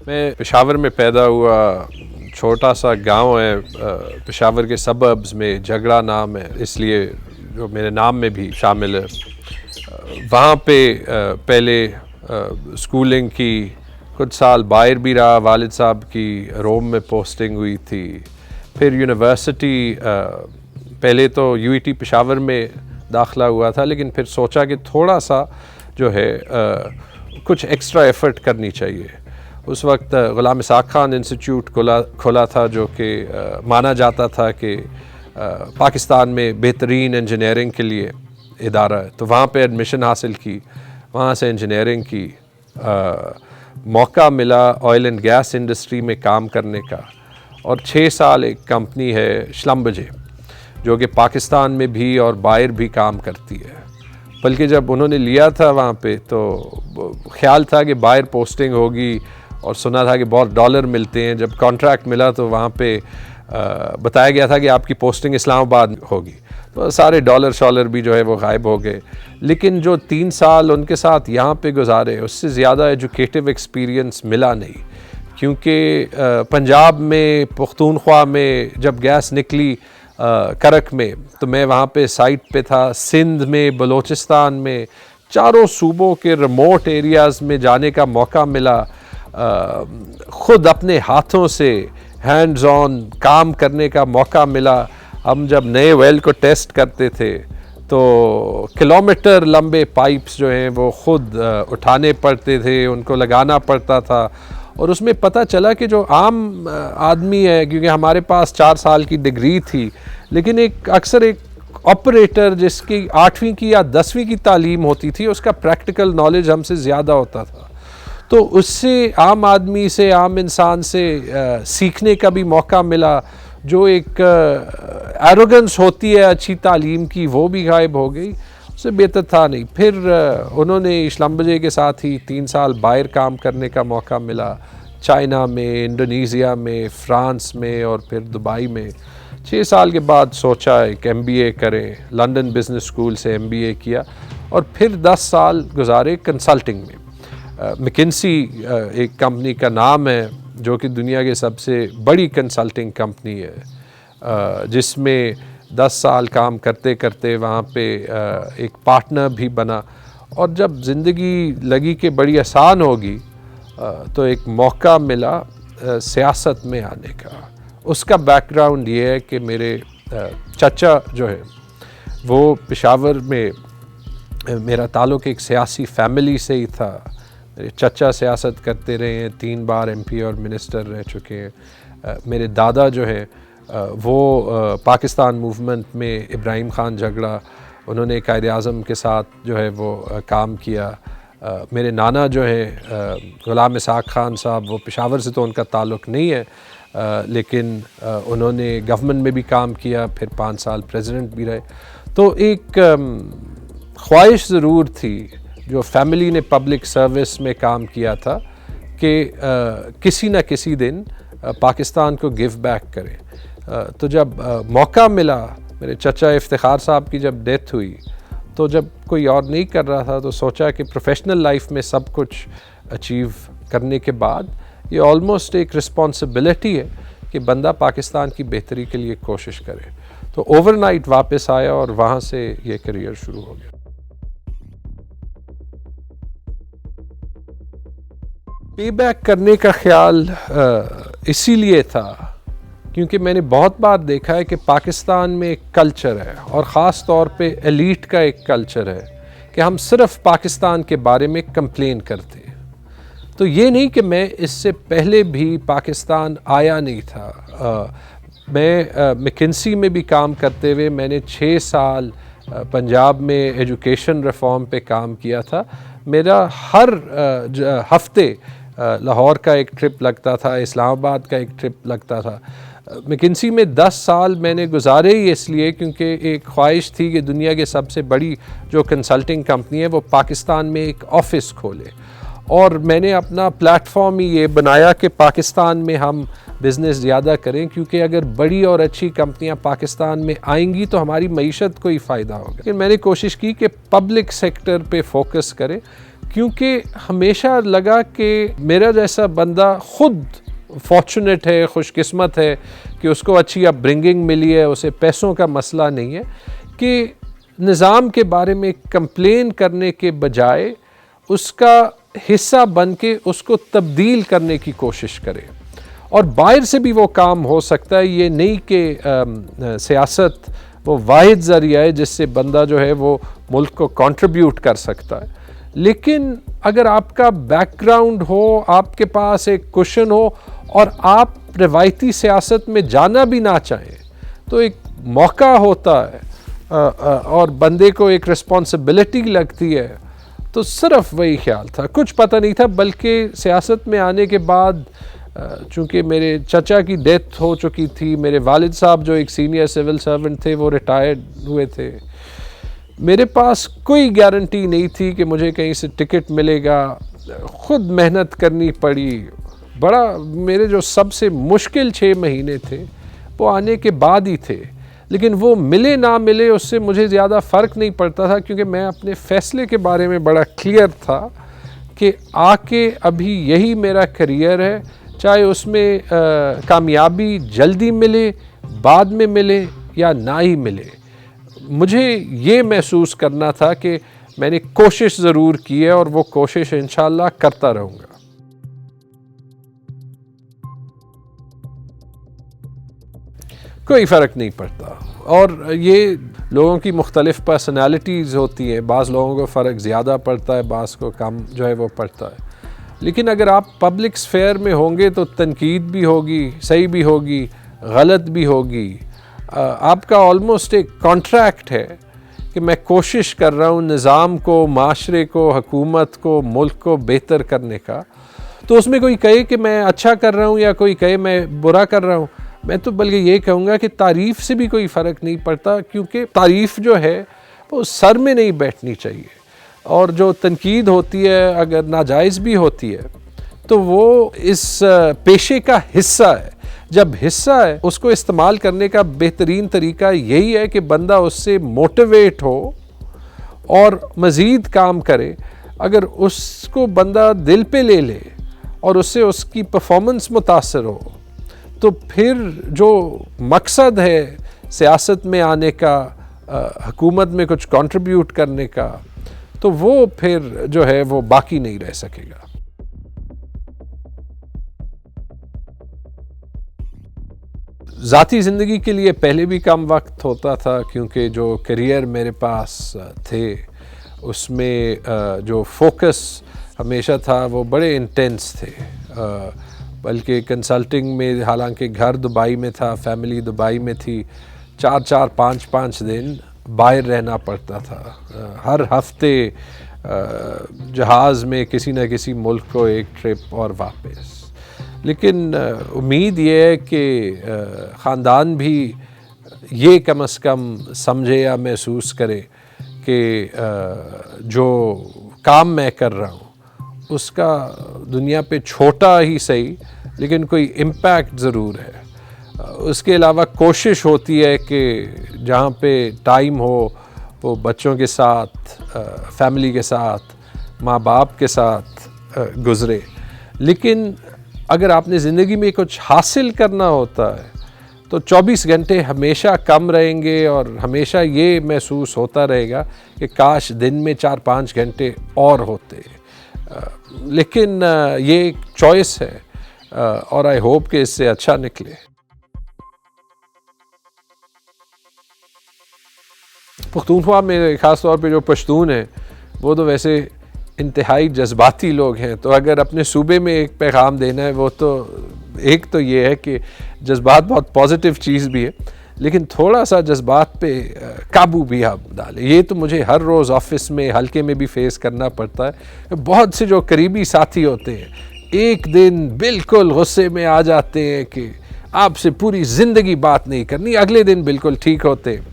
میں پشاور میں پیدا ہوا، چھوٹا سا گاؤں ہے پشاور کے سبربز میں، جھگڑا نام ہے، اس لیے جو میرے نام میں بھی شامل ہے۔ وہاں پہ پہلے اسکولنگ کی، کچھ سال باہر بھی رہا، والد صاحب کی روم میں پوسٹنگ ہوئی تھی، پھر یونیورسٹی پہلے تو یو ای ٹی پشاور میں داخلہ ہوا تھا، لیکن پھر سوچا کہ تھوڑا سا جو ہے کچھ ایکسٹرا ایفرٹ کرنی چاہیے۔ اس وقت غلام اسحاق خان انسٹیٹیوٹ کھولا تھا، جو کہ مانا جاتا تھا کہ پاکستان میں بہترین انجینئرنگ کے لیے ادارہ ہے، تو وہاں پہ ایڈمیشن حاصل کی، وہاں سے انجینئرنگ کی۔ موقع ملا آئل اینڈ گیس انڈسٹری میں کام کرنے کا، اور 6 سال ایک کمپنی ہے شلمبجے، جو کہ پاکستان میں بھی اور باہر بھی کام کرتی ہے۔ بلکہ جب انہوں نے لیا تھا وہاں پہ تو خیال تھا کہ باہر پوسٹنگ ہوگی، اور سنا تھا کہ بہت ڈالر ملتے ہیں۔ جب کانٹریکٹ ملا تو وہاں پہ بتایا گیا تھا کہ آپ کی پوسٹنگ اسلام آباد ہوگی، تو سارے ڈالر شالر بھی جو ہے وہ غائب ہو گئے۔ لیکن جو 3 سال ان کے ساتھ یہاں پہ گزارے، اس سے زیادہ ایجوکیٹو ایکسپیرینس ملا نہیں، کیونکہ پنجاب میں، پختونخوا میں جب گیس نکلی کرک میں، تو میں وہاں پہ سائٹ پہ تھا۔ سندھ میں، بلوچستان میں، چاروں صوبوں کے ریموٹ ایریاز میں جانے کا موقع ملا، خود اپنے ہاتھوں سے ہینڈز آن کام کرنے کا موقع ملا۔ ہم جب نئے ویل کو ٹیسٹ کرتے تھے تو کلومیٹر لمبے پائپس جو ہیں وہ خود اٹھانے پڑتے تھے، ان کو لگانا پڑتا تھا، اور اس میں پتہ چلا کہ جو عام آدمی ہے، کیونکہ ہمارے پاس 4 سال کی ڈگری تھی، لیکن اکثر ایک آپریٹر جس کی 8ویں کی یا 10ویں کی تعلیم ہوتی تھی، اس کا پریکٹیکل نالج ہم سے زیادہ ہوتا تھا۔ تو اس سے عام آدمی سے، عام انسان سے سیکھنے کا بھی موقع ملا۔ جو ایک ایروگنس ہوتی ہے اچھی تعلیم کی، وہ بھی غائب ہو گئی، اس سے بہتر تھا نہیں۔ پھر انہوں نے شلمبجے کے ساتھ ہی 3 سال باہر کام کرنے کا موقع ملا، چائنا میں، انڈونیزیا میں، فرانس میں، اور پھر دبئی میں۔ 6 سال کے بعد سوچا ایک MBA کریں، لندن بزنس اسکول سے MBA کیا، اور پھر 10 سال گزارے کنسلٹنگ میں۔ میکنسی ایک کمپنی کا نام ہے، جو کہ دنیا کے سب سے بڑی کنسلٹنگ کمپنی ہے، جس میں 10 سال کام کرتے کرتے وہاں پہ ایک پارٹنر بھی بنا۔ اور جب زندگی لگی کہ بڑی آسان ہوگی، تو ایک موقع ملا سیاست میں آنے کا۔ اس کا بیک گراؤنڈ یہ ہے کہ میرے چچا جو ہے وہ پشاور میں، میرا تعلق ایک سیاسی فیملی سے ہی تھا۔ میرے چچا سیاست کرتے رہے ہیں، 3 بار MP اور منسٹر رہ چکے ہیں۔ میرے دادا جو ہیں وہ پاکستان موومنٹ میں، ابراہیم خان جھگڑا، انہوں نے قائد اعظم کے ساتھ جو ہے وہ کام کیا۔ میرے نانا جو ہیں غلام اسحاق خان صاحب، وہ پشاور سے تو ان کا تعلق نہیں ہے، لیکن انہوں نے گورنمنٹ میں بھی کام کیا، پھر 5 سال پریزیڈنٹ بھی رہے۔ تو ایک خواہش ضرور تھی، جو فیملی نے پبلک سروس میں کام کیا تھا، کہ کسی نہ کسی دن پاکستان کو گیو بیک کرے۔ تو جب موقع ملا، میرے چچا افتخار صاحب کی جب ڈیتھ ہوئی، تو جب کوئی اور نہیں کر رہا تھا، تو سوچا کہ پروفیشنل لائف میں سب کچھ اچیو کرنے کے بعد یہ آلموسٹ ایک رسپانسبلٹی ہے کہ بندہ پاکستان کی بہتری کے لیے کوشش کرے۔ تو اوور نائٹ واپس آیا، اور وہاں سے یہ کریئر شروع ہو گیا۔ پے بیک کرنے کا خیال اسی لیے تھا کیونکہ میں نے بہت بار دیکھا ہے کہ پاکستان میں ایک کلچر ہے، اور خاص طور پہ ایلیٹ کا ایک کلچر ہے، کہ ہم صرف پاکستان کے بارے میں کمپلین کرتے ہیں۔ تو یہ نہیں کہ میں اس سے پہلے بھی پاکستان آیا نہیں تھا۔ میں میکنسی میں بھی کام کرتے ہوئے، میں نے 6 سال پنجاب میں ایجوکیشن ریفارم پہ کام کیا تھا۔ میرا ہر ہفتے لاہور کا ایک ٹرپ لگتا تھا، اسلام آباد کا ایک ٹرپ لگتا تھا۔ میکنسی میں 10 سال میں نے گزارے ہی اس لیے کیونکہ ایک خواہش تھی کہ دنیا کے سب سے بڑی جو کنسلٹنگ کمپنی ہے وہ پاکستان میں ایک آفس کھولے، اور میں نے اپنا پلیٹ فارم ہی یہ بنایا کہ پاکستان میں ہم بزنس زیادہ کریں، کیونکہ اگر بڑی اور اچھی کمپنیاں پاکستان میں آئیں گی تو ہماری معیشت کو ہی فائدہ ہوگا۔ لیکن میں نے کوشش کی کہ پبلک سیکٹر پہ فوکس کریں، کیونکہ ہمیشہ لگا کہ میرا جیسا بندہ خود فارچونیٹ ہے، خوش قسمت ہے کہ اس کو اچھی اپ برنگنگ ملی ہے، اسے پیسوں کا مسئلہ نہیں ہے، کہ نظام کے بارے میں کمپلین کرنے کے بجائے اس کا حصہ بن کے اس کو تبدیل کرنے کی کوشش کرے. اور باہر سے بھی وہ کام ہو سکتا ہے، یہ نہیں کہ سیاست وہ واحد ذریعہ ہے جس سے بندہ جو ہے وہ ملک کو کنٹریبیوٹ کر سکتا ہے. لیکن اگر آپ کا بیک گراؤنڈ ہو، آپ کے پاس ایک کوشن ہو اور آپ روایتی سیاست میں جانا بھی نہ چاہیں تو ایک موقع ہوتا ہے اور بندے کو ایک رسپانسبلٹی لگتی ہے. تو صرف وہی خیال تھا، کچھ پتہ نہیں تھا. بلکہ سیاست میں آنے کے بعد چونکہ میرے چچا کی ڈیتھ ہو چکی تھی، میرے والد صاحب جو ایک سینئر سول سرونٹ تھے وہ ریٹائرڈ ہوئے تھے، میرے پاس کوئی گارنٹی نہیں تھی کہ مجھے کہیں سے ٹکٹ ملے گا. خود محنت کرنی پڑی. بڑا میرے جو سب سے مشکل 6 مہینے تھے وہ آنے کے بعد ہی تھے، لیکن وہ ملے نہ ملے اس سے مجھے زیادہ فرق نہیں پڑتا تھا، کیونکہ میں اپنے فیصلے کے بارے میں بڑا کلیئر تھا کہ آ کے ابھی یہی میرا کریئر ہے، چاہے اس میں کامیابی جلدی ملے، بعد میں ملے یا نہ ہی ملے. مجھے یہ محسوس کرنا تھا کہ میں نے کوشش ضرور کی ہے اور وہ کوشش انشاءاللہ کرتا رہوں گا. کوئی فرق نہیں پڑتا. اور یہ لوگوں کی مختلف پرسنالٹیز ہوتی ہیں، بعض لوگوں کو فرق زیادہ پڑتا ہے، بعض کو کم جو ہے وہ پڑتا ہے. لیکن اگر آپ پبلک سفیئر میں ہوں گے تو تنقید بھی ہوگی، صحیح بھی ہوگی، غلط بھی ہوگی. آپ کا آلموسٹ ایک کانٹریکٹ ہے کہ میں کوشش کر رہا ہوں نظام کو، معاشرے کو، حکومت کو، ملک کو بہتر کرنے کا. تو اس میں کوئی کہے کہ میں اچھا کر رہا ہوں یا کوئی کہے میں برا کر رہا ہوں، میں تو بلکہ یہ کہوں گا کہ تعریف سے بھی کوئی فرق نہیں پڑتا، کیونکہ تعریف جو ہے وہ سر میں نہیں بیٹھنی چاہیے. اور جو تنقید ہوتی ہے اگر ناجائز بھی ہوتی ہے تو وہ اس پیشے کا حصہ ہے. جب حصہ ہے اس کو استعمال کرنے کا بہترین طریقہ یہی ہے کہ بندہ اس سے موٹیویٹ ہو اور مزید کام کرے. اگر اس کو بندہ دل پہ لے لے اور اس سے اس کی پرفارمنس متاثر ہو تو پھر جو مقصد ہے سیاست میں آنے کا، حکومت میں کچھ کنٹریبیوٹ کرنے کا، تو وہ پھر جو ہے وہ باقی نہیں رہ سکے گا. ذاتی زندگی کے لیے پہلے بھی کم وقت ہوتا تھا، کیونکہ جو کیریئر میرے پاس تھے اس میں جو فوکس ہمیشہ تھا وہ بڑے انٹینس تھے. بلکہ کنسلٹنگ میں حالانکہ گھر دبئی میں تھا، فیملی دبئی میں تھی، 4 5 دن باہر رہنا پڑتا تھا. ہر ہفتے جہاز میں کسی نہ کسی ملک کو ایک ٹرپ اور واپس. لیکن امید یہ ہے کہ خاندان بھی یہ کم از کم سمجھے یا محسوس کرے کہ جو کام میں کر رہا ہوں اس کا دنیا پہ چھوٹا ہی صحیح لیکن کوئی امپیکٹ ضرور ہے. اس کے علاوہ کوشش ہوتی ہے کہ جہاں پہ ٹائم ہو وہ بچوں کے ساتھ، فیملی کے ساتھ، ماں باپ کے ساتھ گزرے. لیکن اگر آپ نے زندگی میں کچھ حاصل کرنا ہوتا ہے تو 24 گھنٹے ہمیشہ کم رہیں گے اور ہمیشہ یہ محسوس ہوتا رہے گا کہ کاش دن میں 4 5 گھنٹے اور ہوتے. لیکن یہ ایک چوائس ہے اور آئی ہوپ کہ اس سے اچھا نکلے. پختونخوا میں خاص طور پہ جو پشتون ہیں وہ تو ویسے انتہائی جذباتی لوگ ہیں. تو اگر اپنے صوبے میں ایک پیغام دینا ہے وہ تو ایک تو یہ ہے کہ جذبات بہت پازیٹیو چیز بھی ہے، لیکن تھوڑا سا جذبات پہ قابو بھی آپ ڈالیں. یہ تو مجھے ہر روز آفس میں حلقے میں بھی فیس کرنا پڑتا ہے. بہت سے جو قریبی ساتھی ہوتے ہیں ایک دن بالکل غصے میں آ جاتے ہیں کہ آپ سے پوری زندگی بات نہیں کرنی، اگلے دن بالکل ٹھیک ہوتے ہیں.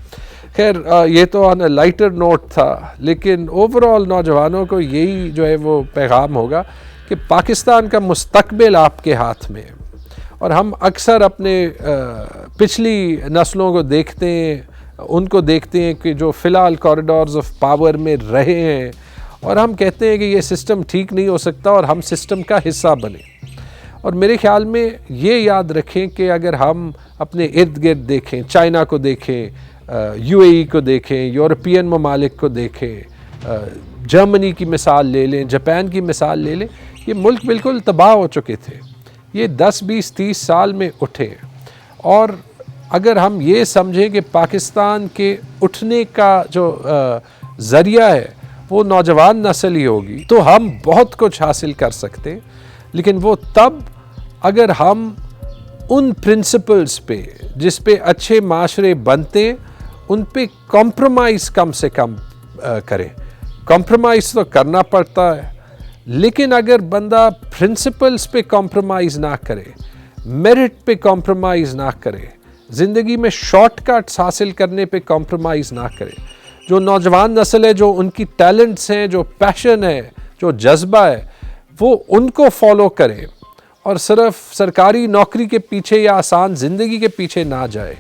خیر یہ تو آن اے لائٹر نوٹ تھا، لیکن اوور آل نوجوانوں کو یہی جو ہے وہ پیغام ہوگا کہ پاکستان کا مستقبل آپ کے ہاتھ میں ہے. اور ہم اکثر اپنے پچھلی نسلوں کو دیکھتے ہیں، ان کو دیکھتے ہیں کہ جو فی الحال کوریڈورز آف پاور میں رہے ہیں اور ہم کہتے ہیں کہ یہ سسٹم ٹھیک نہیں ہو سکتا اور ہم سسٹم کا حصہ بنیں. اور میرے خیال میں یہ یاد رکھیں کہ اگر ہم اپنے ارد گرد دیکھیں، چائنا کو دیکھیں، یو اے ای کو دیکھیں، یورپین ممالک کو دیکھیں، جرمنی کی مثال لے لیں، جاپان کی مثال لے لیں، یہ ملک بالکل تباہ ہو چکے تھے. یہ 10 20 30 سال میں اٹھے. اور اگر ہم یہ سمجھیں کہ پاکستان کے اٹھنے کا جو ذریعہ ہے وہ نوجوان نسل ہی ہوگی تو ہم بہت کچھ حاصل کر سکتے ہیں. لیکن وہ تب اگر ہم ان پرنسپلز پہ جس پہ اچھے معاشرے بنتے ہیں ان پہ کمپرومائز کم سے کم کریں. کمپرومائز تو کرنا پڑتا ہے، لیکن اگر بندہ پرنسپلز پہ کمپرومائز نہ کرے، میرٹ پہ کمپرومائز نہ کرے، زندگی میں شارٹ کٹس حاصل کرنے پہ کمپرومائز نہ کرے، جو نوجوان نسل ہے، جو ان کی ٹیلنٹس ہیں، جو پیشن ہے، جو جذبہ ہے، وہ ان کو فالو کرے اور صرف سرکاری نوکری کے پیچھے یا آسان زندگی کے پیچھے نہ جائے،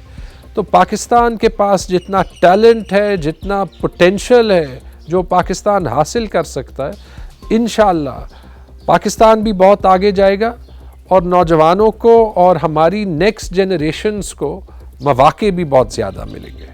تو پاکستان کے پاس جتنا ٹیلنٹ ہے، جتنا پوٹینشل ہے جو پاکستان حاصل کر سکتا ہے، انشاءاللہ پاکستان بھی بہت آگے جائے گا اور نوجوانوں کو اور ہماری نیکسٹ جنریشنز کو مواقع بھی بہت زیادہ ملیں گے.